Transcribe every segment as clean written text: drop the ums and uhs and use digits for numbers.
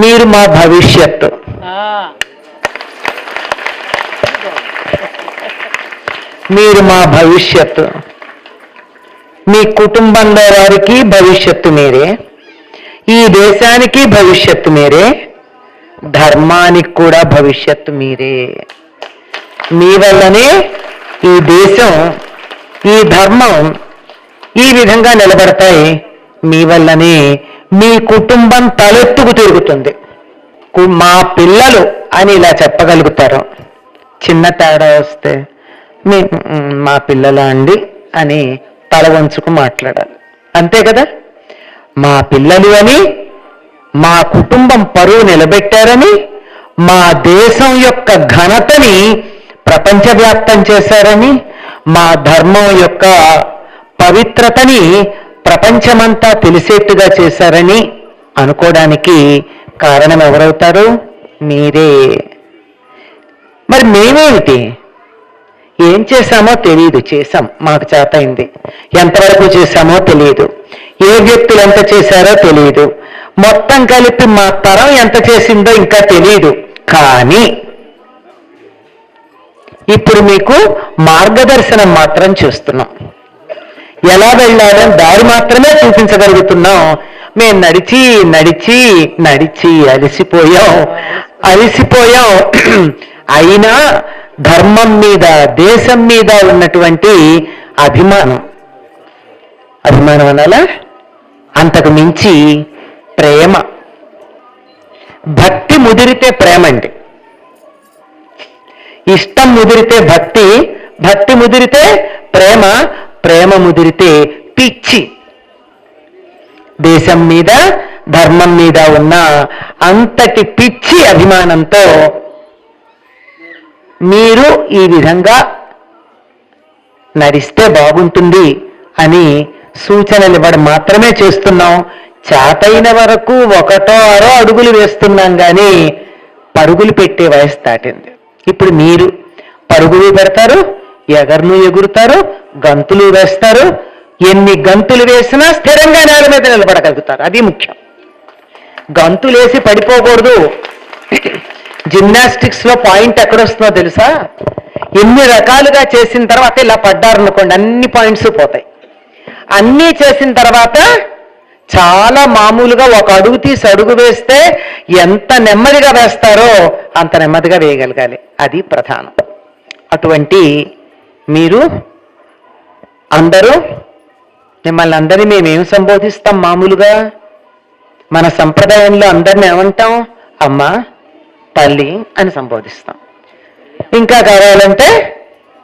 మీరు మా భవిష్యత్తు. మీరు మా భవిష్యత్తు. మీ కుటుంబంలో వారికి భవిష్యత్తు మీరే, ఈ దేశానికి భవిష్యత్తు మీరే, ధర్మానికి కూడా భవిష్యత్తు మీరే. మీ వల్లనే ఈ దేశం, ఈ ధర్మం ఈ విధంగా నిలబడతాయి. మీ వల్లనే మీ కుటుంబం తలెత్తుకు తిరుగుతుంది. మా పిల్లలు అని ఇలా చెప్పగలుగుతారు. చిన్న తేడా వస్తే మా పిల్లలా అండి అని తల వంచుకు మాట్లాడాలి. అంతే కదా? మా పిల్లలు అని, మా కుటుంబం పరువు నిలబెట్టారని, మా దేశం యొక్క ఘనతని ప్రపంచవ్యాప్తం చేశారని, మా ధర్మం యొక్క పవిత్రతని ప్రపంచమంతా తెలిసేట్టుగా చేశారని అనుకోవడానికి కారణం ఎవరవుతారు? మీరే. మరి మేమేమిటి? ఏం చేశామో తెలియదు, చేశాం, మాకు చేతైంది. ఎంతవరకు చేశామో తెలియదు, ఏ వ్యక్తులు ఎంత చేశారో తెలియదు, మొత్తం కలిపి మా తరం ఎంత చేసిందో ఇంకా తెలియదు. కానీ ఇప్పుడు మీకు మార్గదర్శనం మాత్రం చేస్తున్నాం. ఎలా వెళ్ళాలో దారి మాత్రమే చూపించగలుగుతున్నాం. మేము నడిచి నడిచి నడిచి అలసిపోయాం. అయినా ధర్మం మీద, దేశం మీద ఉన్నటువంటి అభిమానం అనాలా, అంతకు మించి ప్రేమ. భక్తి ముదిరితే ప్రేమ అండి. ఇష్టం ముదిరితే భక్తి, భక్తి ముదిరితే ప్రేమ, ప్రేమ ముదిరితే పిచ్చి. దేశం మీద, ధర్మం మీద ఉన్న అంతటి పిచ్చి అభిమానంతో మీరు ఈ విధంగా నడిస్తే బాగుంటుంది అని సూచనలు ఇవ్వడం మాత్రమే చేస్తున్నాం. చేతైన వరకు 1, 6 అడుగులు వేస్తున్నాం, కానీ పరుగులు పెట్టే వయసు దాటింది. ఇప్పుడు మీరు పరుగులు పెడతారు, ఎగురుతారు, గంతులు వేస్తారు. ఎన్ని గంతులు వేసినా స్థిరంగా నేల మీద నిలబడగలుగుతారు. అది ముఖ్యం. గంతులేసి పడిపోకూడదు. జిమ్నాస్టిక్స్ లో పాయింట్ ఎక్కడొస్తుందో తెలుసా? ఎన్ని రకాలుగా చేసిన తర్వాత ఇలా పడ్డారనుకోండి, అన్ని పాయింట్స్ పోతాయి. అన్నీ చేసిన తర్వాత చాలా మామూలుగా 1 అడుగు తీసి అడుగు వేస్తే ఎంత నెమ్మదిగా వేస్తారో అంత నెమ్మదిగా వేయగలగాలి. అది ప్రధానం. అటువంటి మీరు అందరూ, మిమ్మల్ని అందరినీ మేమేం సంబోధిస్తాం? మామూలుగా మన సంప్రదాయంలో అందరిని ఏమంటాం? అమ్మ, తల్లి అని సంబోధిస్తాం. ఇంకా కావాలంటే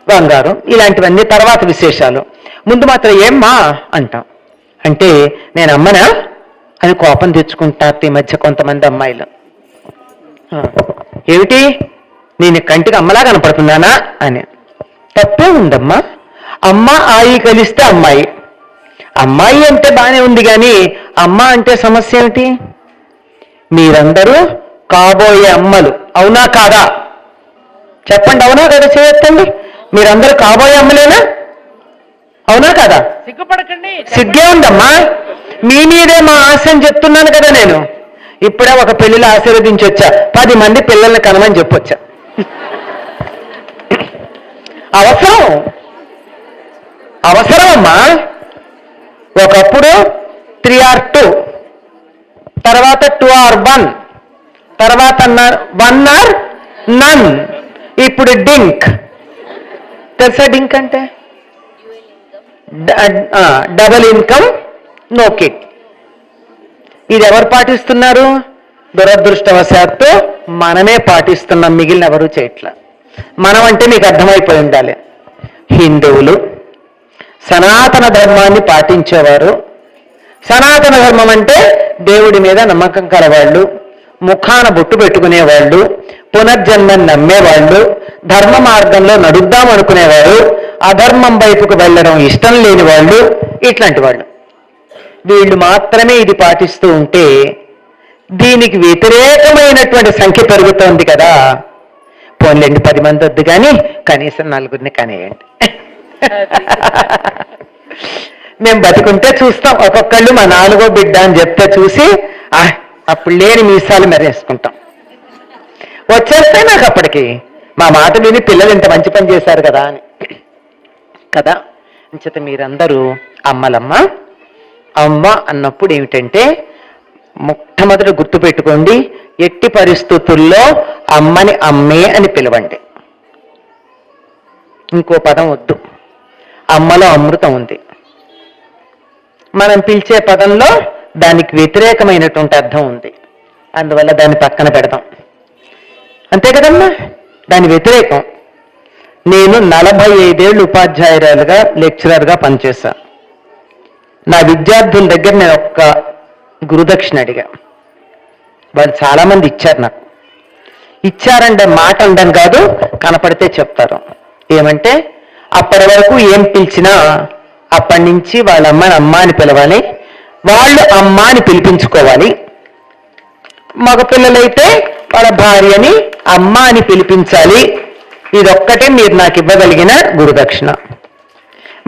బంగారం, ఇలాంటివన్నీ తర్వాత విశేషాలు. ముందు మాత్రం ఏమ్మా అంటాం. అంటే నేను అమ్మనా అని కోపం తెచ్చుకుంటారు ఈ మధ్య కొంతమంది అమ్మాయిలు. ఏమిటి, నేను కంటికి అమ్మలా కనపడుతున్నానా అని. తప్పే ఉందమ్మా. అమ్మ ఆయి కలిస్తే అమ్మాయి. అమ్మాయి అంటే బాగానే ఉంది, కానీ అమ్మ అంటే సమస్య ఏమిటి? మీరందరూ కాబోయే అమ్మలు, అవునా కాదా? చెప్పండి, అవునా కదా? చేయొద్దండి. మీరందరూ కాబోయే అమ్మలేనా? అవునా కదా? సిగ్గుపడకండి. సిగ్గే ఉందమ్మా. మీ మీదే మా ఆశ అని చెప్తున్నాను కదా. నేను ఇప్పుడే ఒక పెళ్లిలో ఆశీర్వదించి వచ్చా. 10 మంది పిల్లల్ని కనమని చెప్పొచ్చా. అవసరం అమ్మా. ఒకప్పుడు 3R2, తర్వాత 2R1, తర్వాత 1R1. ఇప్పుడు డింక్. తెలుసా డింక్ అంటే? Double income, no kid. ఇది ఎవరు పాటిస్తున్నారు? దురదృష్టవశాత్తు మనమే పాటిస్తున్నాం, మిగిలిన ఎవరు చేయట్లా. మనం అంటే మీకు అర్థమైపోయి ఉండాలి. హిందువులు సనాతన ధర్మాన్ని పాటించేవారు. సనాతన ధర్మం అంటే దేవుడి మీద నమ్మకం కలవాళ్ళు, ముఖాన బొట్టు పెట్టుకునేవాళ్ళు, పునర్జన్మని నమ్మేవాళ్ళు, ధర్మ మార్గంలో నడుద్దాం అనుకునేవారు, అధర్మం వైపుకు వెళ్ళడం ఇష్టం లేని వాళ్ళు, ఇట్లాంటి వాళ్ళు. వీళ్ళు మాత్రమే ఇది పాటిస్తూ ఉంటే దీనికి వ్యతిరేకమైనటువంటి సంఖ్య పెరుగుతోంది కదా. పోన్లేండి, 10 మంది వద్దు, కానీ కనీసం 4 కనేయండి. మేము బతికుంటే చూస్తాం. ఒక్కొక్కళ్ళు మా 4వ బిడ్డ అని చెప్తే చూసి అప్పుడు లేని మీసాలు మెరేసుకుంటాం. వచ్చేస్తే నాకు అప్పటికి మా మాట విని పిల్లలు ఇంత మంచి పని చేశారు కదా అని కదా. అంచేత మీరందరూ అమ్మలమ్మ. అమ్మ అన్నప్పుడు ఏమిటంటే మొట్టమొదటి గుర్తుపెట్టుకోండి, ఎట్టి పరిస్థితుల్లో అమ్మని అమ్మే అని పిలవండి. ఇంకో పదం వద్దు. అమ్మలో అమృతం ఉంది. మనం పిలిచే పదంలో దానికి వ్యతిరేకమైనటువంటి అర్థం ఉంది. అందువల్ల దాన్ని పక్కన పెడతాం. అంతే కదమ్మా, దాని వ్యతిరేకం. నేను 45 ఏళ్ళు ఉపాధ్యాయురాలుగా లెక్చరర్గా పనిచేశాను. నా విద్యార్థుల దగ్గర నేను ఒక్క గురుదక్షిణ అడిగా. వాళ్ళు చాలామంది ఇచ్చారు నాకు. ఇచ్చారంటే మాట అనడం కాదు, కనపడితే చెప్తారు. ఏమంటే అప్పటి వరకు ఏం పిలిచినా అప్పటి నుంచి వాళ్ళ అమ్మని అమ్మ అని పిలవాలి, వాళ్ళు అమ్మ అని పిలిపించుకోవాలి. మగపిల్లలైతే వాళ్ళ భార్యని అమ్మ అని పిలిపించాలి. ఇదొక్కటే మీరు నాకు ఇవ్వగలిగిన గురుదక్షిణ.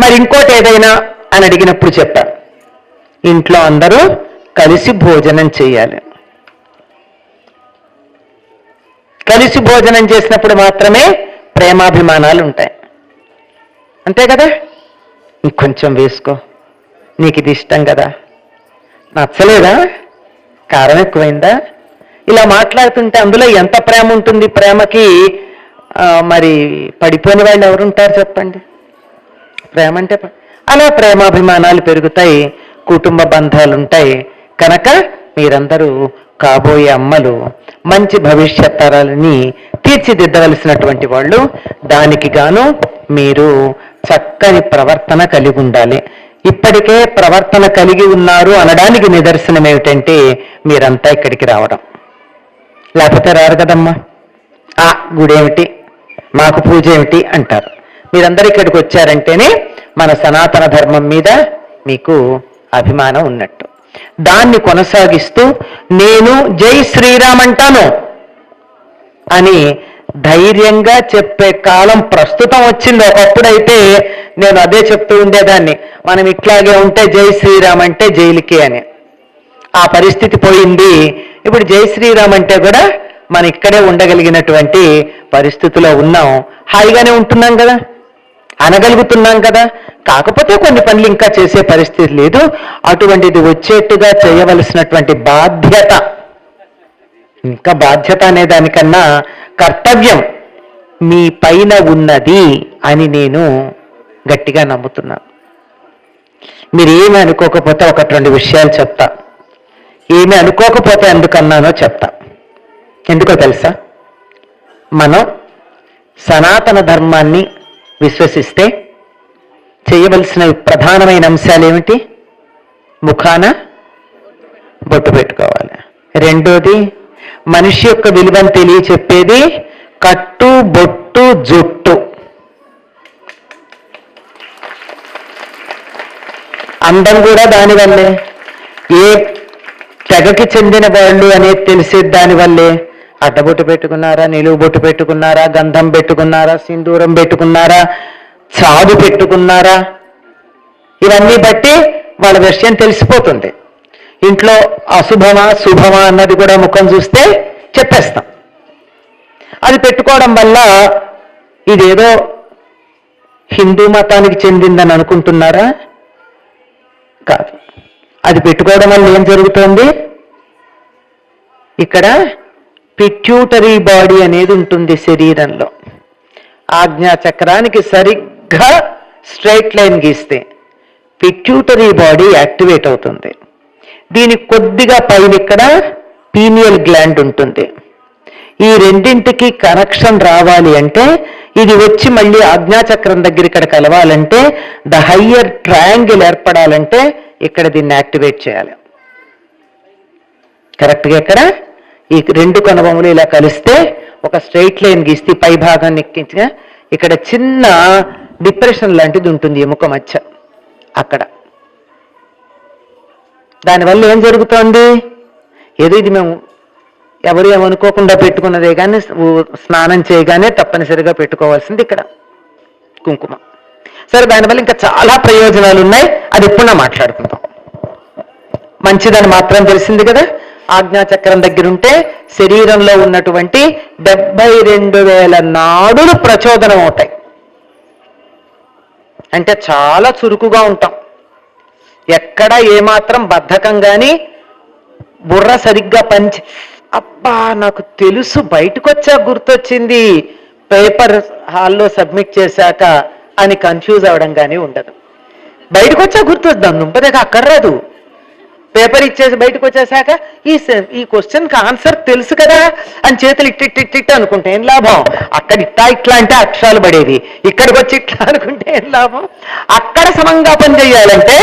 మరి ఇంకోటి ఏదైనా అని అడిగినప్పుడు చెప్పాను, ఇంట్లో అందరూ కలిసి భోజనం చేయాలి. కలిసి భోజనం చేసినప్పుడు మాత్రమే ప్రేమాభిమానాలు ఉంటాయి. అంతే కదా. ఇంకొంచెం వేసుకో, నీకు ఇది ఇష్టం కదా, నచ్చలేదా, కారం ఎక్కువైందా, ఇలా మాట్లాడుతుంటే అందులో ఎంత ప్రేమ ఉంటుంది. ప్రేమకి మరి పడిపోయిన వాళ్ళు ఎవరుంటారు చెప్పండి. ప్రేమ అంటే అలా ప్రేమాభిమానాలు పెరుగుతాయి, కుటుంబ బంధాలు ఉంటాయి. కనుక మీరందరూ కాబోయే అమ్మలు, మంచి భవిష్యత్ తరాలని తీర్చిదిద్దవలసినటువంటి వాళ్ళు. దానికి గాను మీరు చక్కని ప్రవర్తన కలిగి ఉండాలి. ఇప్పటికే ప్రవర్తన కలిగి ఉన్నారు అనడానికి నిదర్శనం ఏమిటంటే మీరంతా ఇక్కడికి రావడం. లేకపోతే రారు కదమ్మా. గుడేమిటి, మాకు పూజ ఏమిటి అంటారు. మీరందరూ ఇక్కడికి వచ్చారంటేనే మన సనాతన ధర్మం మీద మీకు అభిమానం ఉన్నట్టు. దాన్ని కొనసాగిస్తూ నేను జై శ్రీరామ్ అంటాను అని ధైర్యంగా చెప్పే కాలం ప్రస్తుతం వచ్చింది. ఒకప్పుడైతే నేను అదే చెప్తూ ఉండేదాన్ని, మనం ఇట్లాగే ఉంటే జై శ్రీరామ్ అంటే జైలుకి అని. ఆ పరిస్థితి పోయింది. ఇప్పుడు జై శ్రీరామ్ అంటే కూడా మనం ఇక్కడే ఉండగలిగినటువంటి పరిస్థితిలో ఉన్నాం. హాయిగానే ఉంటున్నాం కదా, అనగలుగుతున్నాం కదా. కాకపోతే కొన్ని పనులు ఇంకా చేసే పరిస్థితి లేదు. అటువంటిది వచ్చేట్టుగా చేయవలసినటువంటి బాధ్యత, ఇంకా బాధ్యత అనే దానికన్నా కర్తవ్యం మీ పైన ఉన్నది అని నేను గట్టిగా నమ్ముతున్నాను. మీరు ఏమి అనుకోకపోతే 1-2 విషయాలు చెప్తా. ఏమి అనుకోకపోతే ఎందుకన్నానో చెప్తా. ఎందుకో తెలుసా, మనం సనాతన ధర్మాన్ని విశ్వసిస్తే చేయవలసిన ప్రధానమైన అంశాలు ఏమిటి? ముఖాన బొట్టు పెట్టుకోవాలి. రెండోది, మనిషి యొక్క విలువను తెలియచెప్పేది కట్టు, బొట్టు, జుట్టు. అందం కూడా దానివల్లే. ఏ తెగకి చెందిన వాళ్ళు అనేది తెలిసేది దానివల్లే. అడ్డబొట్టు పెట్టుకున్నారా, నిలువు బొట్టు పెట్టుకున్నారా, గంధం పెట్టుకున్నారా, సింధూరం పెట్టుకున్నారా, చాదు పెట్టుకున్నారా, ఇవన్నీ బట్టి వాళ్ళ విషయం తెలిసిపోతుంది. ఇంట్లో అశుభమా శుభమా అన్నది కూడా ముఖం చూస్తే చెప్పేస్తాం. అది పెట్టుకోవడం వల్ల ఇదేదో హిందూ మతానికి చెందిందని అనుకుంటున్నారా? కాదు. అది పెట్టుకోవడం వల్ల ఏం జరుగుతుంది? ఇక్కడ పిట్యూటరీ బాడీ అనేది ఉంటుంది శరీరంలో. ఆజ్ఞా చక్రానికి సరిగ్గా స్ట్రైట్ లైన్ గీస్తే పిట్యూటరీ బాడీ యాక్టివేట్ అవుతుంది. దీనికి కొద్దిగా పైన ఇక్కడ పీనియల్ గ్లాండ్ ఉంటుంది. ఈ రెండింటికి కనెక్షన్ రావాలి అంటే, ఇది వచ్చి మళ్ళీ ఆజ్ఞాచక్రం దగ్గర ఇక్కడ కలవాలంటే, ద హయ్యర్ ట్రయాంగిల్ ఏర్పడాలంటే ఇక్కడ దీన్ని యాక్టివేట్ చేయాలి. కరెక్ట్గా ఇక్కడ ఈ 2 కనుబొమ్మలు ఇలా కలిస్తే ఒక స్ట్రైట్ లైన్ గీస్తే పై భాగాన్ని ఎక్కించగా ఇక్కడ చిన్న డిప్రెషన్ లాంటిది ఉంటుంది ఎముక మధ్య. అక్కడ దానివల్ల ఏం జరుగుతోంది? ఏదో ఇది మేము ఎవరు ఏమనుకోకుండా పెట్టుకున్నదే కానీ స్నానం చేయగానే తప్పనిసరిగా పెట్టుకోవాల్సింది ఇక్కడ కుంకుమ. సరే, దానివల్ల ఇంకా చాలా ప్రయోజనాలు ఉన్నాయి. అది ఎప్పుడన్నా మాట్లాడుకుందాం. మంచిదని మాత్రం తెలిసింది కదా. ఆజ్ఞాచక్రం దగ్గర ఉంటే శరీరంలో ఉన్నటువంటి 72,000 నాడులు ప్రచోదనం అవుతాయి. అంటే చాలా చురుకుగా ఉంటాం. ఎక్కడ ఏమాత్రం బద్ధకం కానీ బుర్ర సరిగ్గా పంచి అబ్బా నాకు తెలుసు బయటకు వచ్చా గుర్తొచ్చింది పేపర్ హాల్లో సబ్మిట్ చేశాక అని కన్ఫ్యూజ్ అవ్వడం కానీ ఉండదు. బయటకు వచ్చా గుర్తొద్దాం దుంపదేక అక్కడ రాదు. పేపర్ ఇచ్చేసి బయటకు వచ్చేసాక ఈ క్వశ్చన్కి ఆన్సర్ తెలుసు కదా అని చేతులు ఇట్టిట్టిట్టిట్టు అనుకుంటే ఏం లాభం? అక్కడ ఇట్లా అంటే అక్షరాలు పడేది, ఇక్కడికి వచ్చి ఇట్లా అనుకుంటే ఏం లాభం? అక్కడ సమంగా పనిచేయాలంటే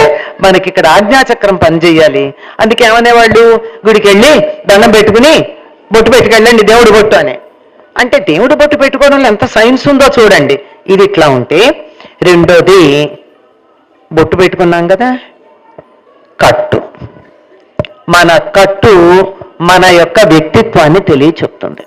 మనకి ఇక్కడ ఆజ్ఞాచక్రం పనిచేయాలి. అందుకే ఏమనేవాళ్ళు, గుడికి వెళ్ళి దండం పెట్టుకుని బొట్టు పెట్టుకెళ్ళండి దేవుడు బొట్టు అని. అంటే దేవుడు బొట్టు పెట్టుకోవడంలో ఎంత సైన్స్ ఉందో చూడండి. ఇది ఇట్లా ఉంటే, రెండోది బొట్టు పెట్టుకున్నాం కదా, కట్టు. మన కట్టు మన యొక్క వ్యక్తిత్వాన్ని తెలియ చెప్తుంది.